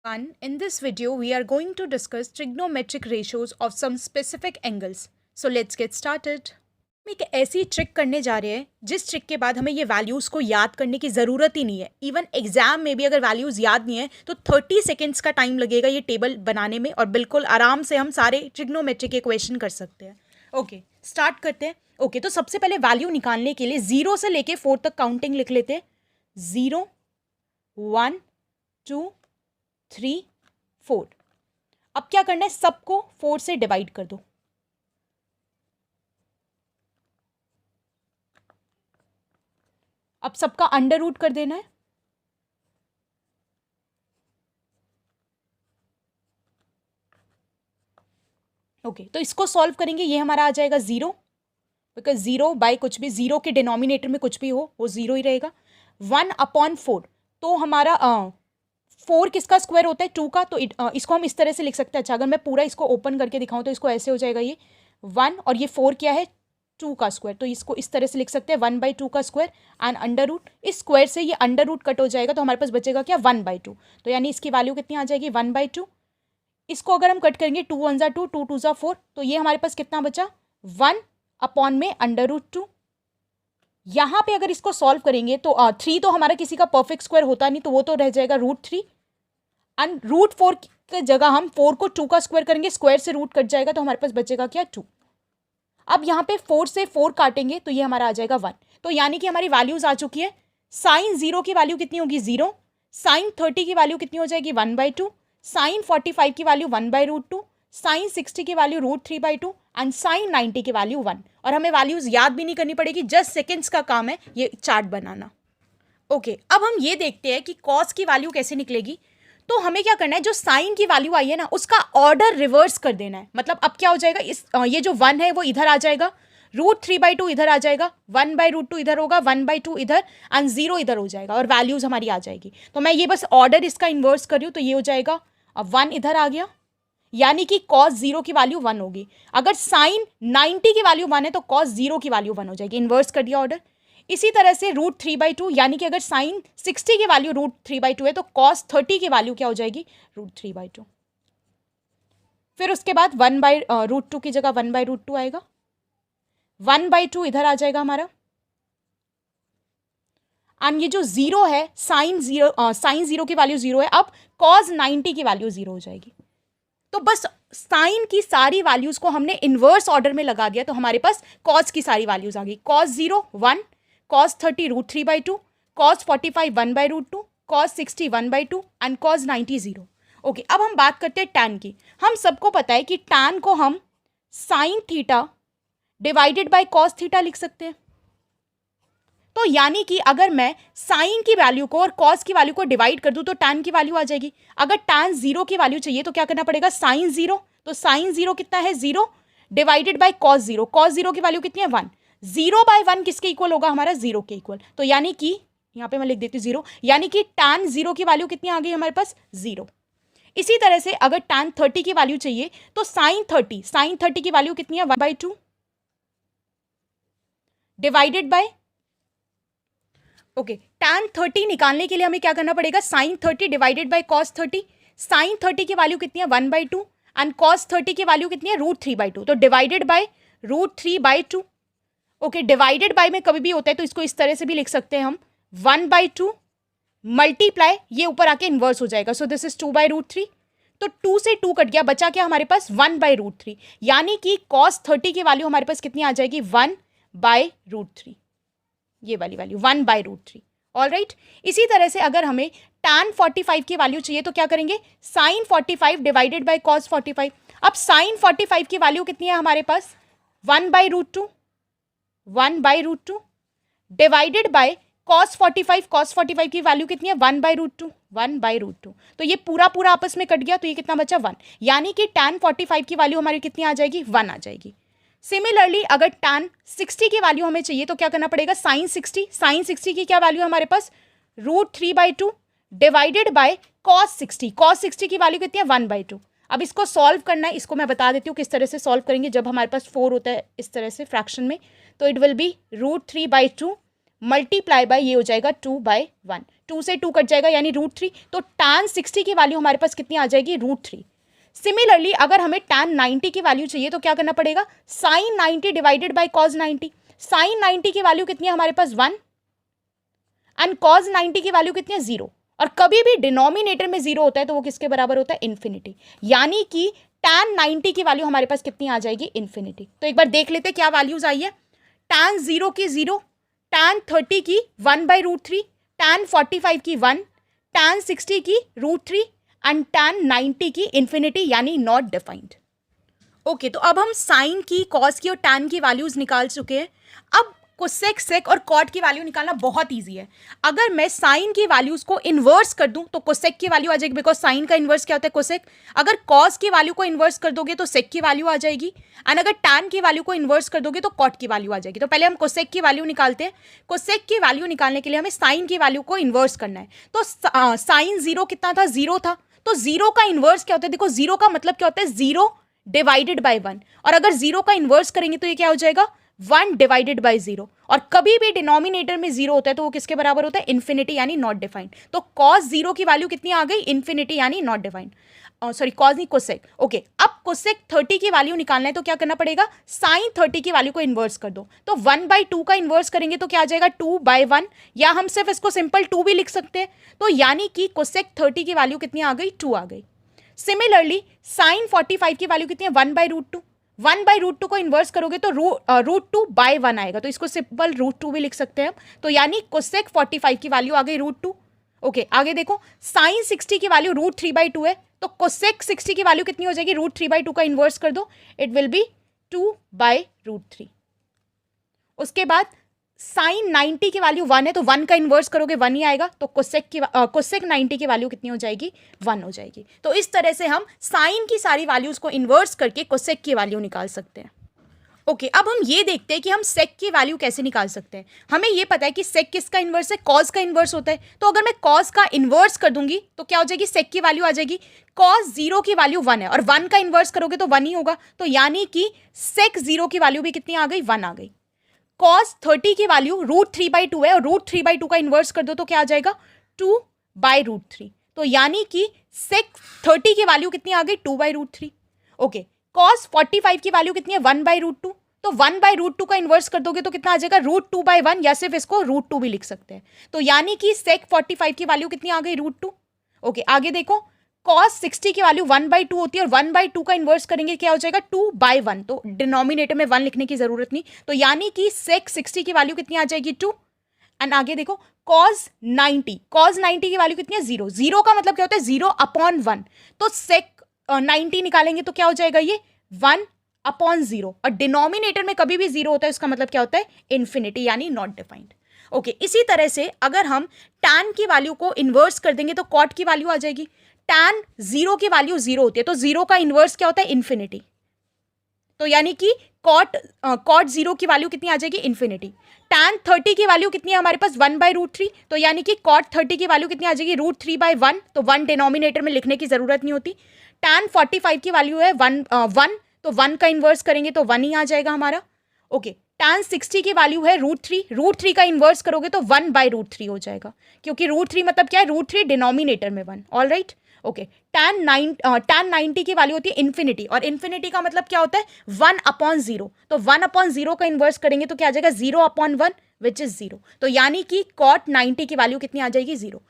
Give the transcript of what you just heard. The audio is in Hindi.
In this video, we are going to discuss trigonometric ratios of some specific angles. So let's get started. हम एक ऐसी ट्रिक करने जा रहे हैं जिस ट्रिक के बाद हमें ये वैल्यूज़ को याद करने की ज़रूरत ही नहीं है. इवन एग्जाम में भी अगर वैल्यूज़ याद नहीं है तो 30 सेकेंड्स का टाइम लगेगा ये टेबल बनाने में और बिल्कुल आराम से हम सारे ट्रिग्नोमेट्रिक इक्वेशन कर सकते हैं. ओके, स्टार्ट करते हैं. ओके, तो सबसे पहले वैल्यू निकालने के लिए 0 से लेके 4 तक काउंटिंग लिख लेते हैं. 0 1 2 3 4. अब क्या करना है, सबको 4 से डिवाइड कर दो. अब सबका अंडर रूट कर देना है. ओके, तो इसको सॉल्व करेंगे. ये हमारा आ जाएगा 0, बिकॉज 0 बाय कुछ भी, 0 के डिनोमिनेटर में कुछ भी हो वो 0 ही रहेगा. 1/4, तो हमारा 4 किसका स्क्वायर होता है, 2 का. तो इसको हम इस तरह से लिख सकते हैं. अच्छा, अगर मैं पूरा इसको ओपन करके दिखाऊं तो इसको ऐसे हो जाएगा. ये 1 और ये 4 क्या है, 2 का स्क्वायर. तो इसको इस तरह से लिख सकते हैं 1/2 का स्क्वायर एंड अंडर रूट. इस स्क्वायर से ये अंडर रूट कट हो जाएगा तो हमारे पास बचेगा क्या, 1/2. तो यानी इसकी वैल्यू कितनी आ जाएगी, 1/2. इसको अगर हम कट करेंगे 2 1 2, 2 2 4, तो ये हमारे पास कितना बचा, 1/√2. यहाँ पे अगर इसको सॉल्व करेंगे तो 3 तो हमारा किसी का परफेक्ट स्क्वायर होता नहीं, तो वो तो रह जाएगा √3. एंड √4 की जगह हम 4 को 2 का स्क्वायर करेंगे, स्क्वायर से रूट कट जाएगा तो हमारे पास बचेगा क्या, 2. अब यहाँ पे 4 से 4 काटेंगे तो ये हमारा आ जाएगा 1. तो यानी कि हमारी वैल्यूज आ चुकी है. साइन 0 की वैल्यू कितनी होगी, 0. साइन 30 की वैल्यू कितनी हो जाएगी, 1/2. साइन 45 की वैल्यू 1/√2. साइन 60 की वैल्यू √3/2 एंड साइन 90 की वैल्यू 1. और हमें वैल्यूज याद भी नहीं करनी पड़ेगी, जस्ट सेकेंड्स का काम है ये चार्ट बनाना. ओके, अब हम ये देखते हैं कि कॉस की वैल्यू कैसे निकलेगी. तो हमें क्या करना है, जो साइन की वैल्यू आई है ना उसका ऑर्डर रिवर्स कर देना है. मतलब अब क्या हो जाएगा, ये जो 1 है वो इधर आ जाएगा, √3/2 इधर आ जाएगा, 1/√2 इधर होगा, 1/2 इधर एंड 0 इधर हो जाएगा और वैल्यूज हमारी आ जाएगी. तो मैं ये बस ऑर्डर इसका इन्वर्स कर रही हूँ, तो ये हो जाएगा. अब 1 इधर आ गया, यानी कि कॉस 0 की वैल्यू 1 होगी. अगर साइन 90 की वैल्यू 1 है तो कॉस 0 की वैल्यू 1 हो जाएगी. इन्वर्स कर दिया ऑर्डर. इसी तरह से √3/2, यानी कि अगर साइन 60 की वैल्यू √3/2 है तो कॉस 30 की वैल्यू क्या हो जाएगी, √3/2. फिर उसके बाद 1/√2 की जगह 1/√2 आएगा, 1/2 इधर आ जाएगा हमारा. एंड ये जो 0 है, साइन 0 की वैल्यू 0 है. अब कॉस 90 की वैल्यू 0 हो जाएगी. तो बस साइन की सारी वैल्यूज को हमने इनवर्स ऑर्डर में लगा दिया तो हमारे पास कॉस की सारी वैल्यूज आ गई. Cos 0 1, cos 30 √3/2, cos 45 1/√2, cos 60 1/2 and cos 90 0. Okay, अब हम बात करते हैं टैन की. हम सबको पता है कि टैन को हम sine theta divided by cos theta लिख सकते हैं. तो यानी कि अगर मैं साइन की वैल्यू को और कॉस की वैल्यू को डिवाइड कर दूं तो टैन की वैल्यू आ जाएगी. अगर टैन 0 की वैल्यू चाहिए तो क्या करना पड़ेगा, साइन 0. तो साइन 0 कितना है, 0 डिवाइडेड बाय कॉस 0. कॉस 0 की वैल्यू कितनी है, 1. 0/1 किसके इक्वल होगा, हमारा 0 के इक्वल. तो यानी कि यहां पे मैं लिख देती हूँ 0, यानी कि टैन 0 की वैल्यू कितनी आ गई हमारे पास, 0. इसी तरह से अगर टैन 30 की वैल्यू चाहिए तो साइन 30 की वैल्यू कितनी है, 1/2 डिवाइडेड बाय. ओके, टैन 30 निकालने के लिए हमें क्या करना पड़ेगा, sine 30 divided by cos 30. Sine 30 की वैल्यू कितनी है, 1/2 एंड कॉस 30 की वैल्यू कितनी है, √3/2. तो divided by √3/2. Okay, divided by में कभी भी होता है तो इसको इस तरह से भी लिख सकते हैं हम, 1/2 मल्टीप्लाई, ये ऊपर आके इन्वर्स हो जाएगा. So this is 2/√3. तो 2 से 2 कट गया, बचा क्या हमारे पास, 1/√3. यानी कि कॉस 30 की वैल्यू हमारे पास कितनी आ जाएगी, 1/√3. ये वाली वैल्यू 1/√3. All right. इसी तरह से अगर हमें tan 45 की वैल्यू चाहिए तो क्या करेंगे, साइन 45 डिवाइडेड बाय कॉस 45. अब साइन 45 की वैल्यू कितनी है हमारे पास, 1/√2 डिवाइडेड बाय कॉस 45 की वैल्यू कितनी है, 1/√2. तो ये पूरा पूरा आपस में कट गया तो ये कितना बचा, 1. यानी कि tan 45 की वैल्यू हमारी कितनी आ जाएगी, 1 आ जाएगी. सिमिलरली अगर tan 60 की वैल्यू हमें चाहिए तो क्या करना पड़ेगा, साइन 60 की क्या वैल्यू है हमारे पास, √3/2 डिवाइडेड बाय कॉस 60 की वैल्यू कितनी है, 1/2. अब इसको सॉल्व करना है, इसको मैं बता देती हूँ किस तरह से सॉल्व करेंगे. जब हमारे पास 4 होता है इस तरह से फ्रैक्शन में, तो it will be √3/2 multiply by ये हो जाएगा 2/1, 2 से 2 कट जाएगा यानी √3, तो tan 60 की वैल्यू हमारे पास कितनी आ जाएगी, √3। सिमिलरली अगर हमें tan 90 की वैल्यू चाहिए तो क्या करना पड़ेगा, sin 90 divided by cos 90। sin 90 की वैल्यू कितनी है हमारे पास 1 एंड cos 90 की वैल्यू कितनी है 0, और कभी भी डिनोमिनेटर में 0 होता है तो वो किसके बराबर होता है, इन्फिनिटी, यानी कि tan 90 की वैल्यू हमारे पास कितनी आ जाएगी, इन्फिनिटी। तो एक बार देख लेते क्या वैल्यूज आई है, tan 0 की 0, tan 30 की 1/√3, tan 45 की 1, tan 60 की √3 एंड tan 90 की इन्फिनिटी यानी नॉट डिफाइंड। ओके, तो अब हम साइन की, कॉस की और टैन की वैल्यूज निकाल चुके हैं। अब कोसेक, सेक और कॉट की वैल्यू निकालना बहुत इजी है। अगर मैं साइन की वैल्यूज को इन्वर्स कर दूं तो कोसेक की वैल्यू आ जाएगी, बिकॉज साइन का इन्वर्स क्या होता है, कोसेक। अगर कॉस की वैल्यू को इन्वर्स कर दोगे तो सेक की वैल्यू आ जाएगी, एंड अगर टैन की वैल्यू को इन्वर्स कर दोगे तो कॉट की वैल्यू आ जाएगी। तो पहले हम कोसेक की वैल्यू निकालते हैं। कोसेक की वैल्यू निकालने के लिए हमें साइन की वैल्यू को इन्वर्स करना है। तो साइन 0 कितना था, 0 था, तो 0 का इन्वर्स क्या होता है, देखो 0 का मतलब क्या होता है, 0 डिवाइडेड बाय 1, और अगर 0 का इन्वर्स करेंगे तो ये क्या हो जाएगा, 1 डिवाइडेड बाय 0, और कभी भी डिनोमिनेटर में 0 होता है तो वो किसके बराबर होता है, इन्फिनिटी यानी नॉट डिफाइंड। तो cos 0 की वैल्यू कितनी आ गई, इन्फिनिटी यानी नॉट डिफाइंड। सॉरी, cos नहीं, कोसेक। ओके, अब कोसेक 30 की वैल्यू निकालना है तो क्या करना पड़ेगा, साइन 30 की वैल्यू को इन्वर्स कर दो। तो 1/2 का इन्वर्स करेंगे तो क्या आ जाएगा, 2/1, या हम सिर्फ इसको सिंपल 2 भी लिख सकते हैं। तो यानी कि कोसेक 30 की वैल्यू कितनी आ गई, 2 आ गई। सिमिलरली साइन 45 की वैल्यू कितनी है, 1/√2। 1/√2 को इन्वर्स करोगे तो √2/1 आएगा, तो इसको सिंपल √2 भी लिख सकते हैं हम। तो यानी कोसेक 45 की वैल्यू आ गई √2। ओके, आगे देखो, साइन 60 की वैल्यू √3/2 है, तो कोसेक 60 की वैल्यू कितनी हो जाएगी, √3/2 का इन्वर्स कर दो, इट विल बी 2/√3। उसके बाद साइन 90 की वैल्यू 1 है, तो 1 का इन्वर्स करोगे 1 ही आएगा, तो कोसेक 90 की वैल्यू कितनी हो जाएगी, 1 हो जाएगी। तो इस तरह से हम साइन की सारी वैल्यूज को इन्वर्स करके कोसेक की वैल्यू निकाल सकते हैं। ओके, अब हम ये देखते हैं कि हम सेक की वैल्यू कैसे निकाल सकते हैं। हमें ये पता है कि सेक किसका इन्वर्स है, कॉस का इन्वर्स होता है। तो अगर मैं कॉस का इन्वर्स कर दूंगी तो क्या हो जाएगी, सेक की वैल्यू आ जाएगी। कॉस 0 की वैल्यू 1 है, और 1 का इन्वर्स करोगे तो 1 ही होगा, तो यानी कि सेक 0 की वैल्यू भी कितनी आ गई, 1 आ गई। cos 30 की वैल्यू √3/2 है, और √3/2 का इन्वर्स कर दो तो क्या आ जाएगा, 2/√3। तो यानी कि sec 30 की वैल्यू कितनी आ गई, 2/√3। ओके, cos 45 की वैल्यू कितनी है, 1/√2। तो 1/√2 का इन्वर्स कर दोगे तो कितना आ जाएगा, √2/1, या सिर्फ इसको √2 भी लिख सकते हैं। तो यानी कि sec 45 की वैल्यू कितनी आ गई, √2। ओके, आगे देखो, cos 60 की वैल्यू 1/2 होती है, और 1/2 का इन्वर्स करेंगे क्या हो जाएगा, 2/1। तो डिनोमिनेटर में 1 लिखने की जरूरत नहीं, तो यानी कि sec 60 की वैल्यू कितनी आ जाएगी, 2। एंड आगे देखो, cos 90 की वैल्यू कितनी है, 0। 0 का मतलब क्या होता है, 0/1। तो sec 90 निकालेंगे तो क्या हो जाएगा, ये 1/0, और डिनोमिनेटर में कभी भी 0 होता है, उसका मतलब क्या होता है, इन्फिनिटी यानी नॉट डिफाइंड। ओके, इसी तरह से अगर हम tan की वैल्यू को इन्वर्स कर देंगे तो cot की वैल्यू आ जाएगी। tan 0 की वैल्यू 0 होती है, तो 0 का इन्वर्स क्या होता है, इन्फिनिटी। तो यानी कि cot 0 की वैल्यू कितनी आ जाएगी, इन्फिनिटी। tan 30 की वैल्यू कितनी है हमारे पास, 1/√3। तो यानी कि cot 30 की वैल्यू कितनी आ जाएगी, √3/1। तो 1 डिनोमिनेटर में लिखने की जरूरत नहीं होती। tan 45 की वैल्यू है 1, तो 1 का इन्वर्स करेंगे तो 1 ही आ जाएगा हमारा। ओके, tan 60 की वैल्यू है √3 का इन्वर्स करोगे तो 1/√3 हो जाएगा, क्योंकि √3 मतलब क्या है, √3 डिनोमिनेटर में 1। All right. ओके, tan 90 की वैल्यू होती है इन्फिनिटी, और इन्फिनिटी का मतलब क्या होता है, 1/0। तो 1/0 का इन्वर्स करेंगे तो क्या आ जाएगा, 0/1 विच इज 0। तो यानी कि cot 90 की वैल्यू कितनी आ जाएगी, 0।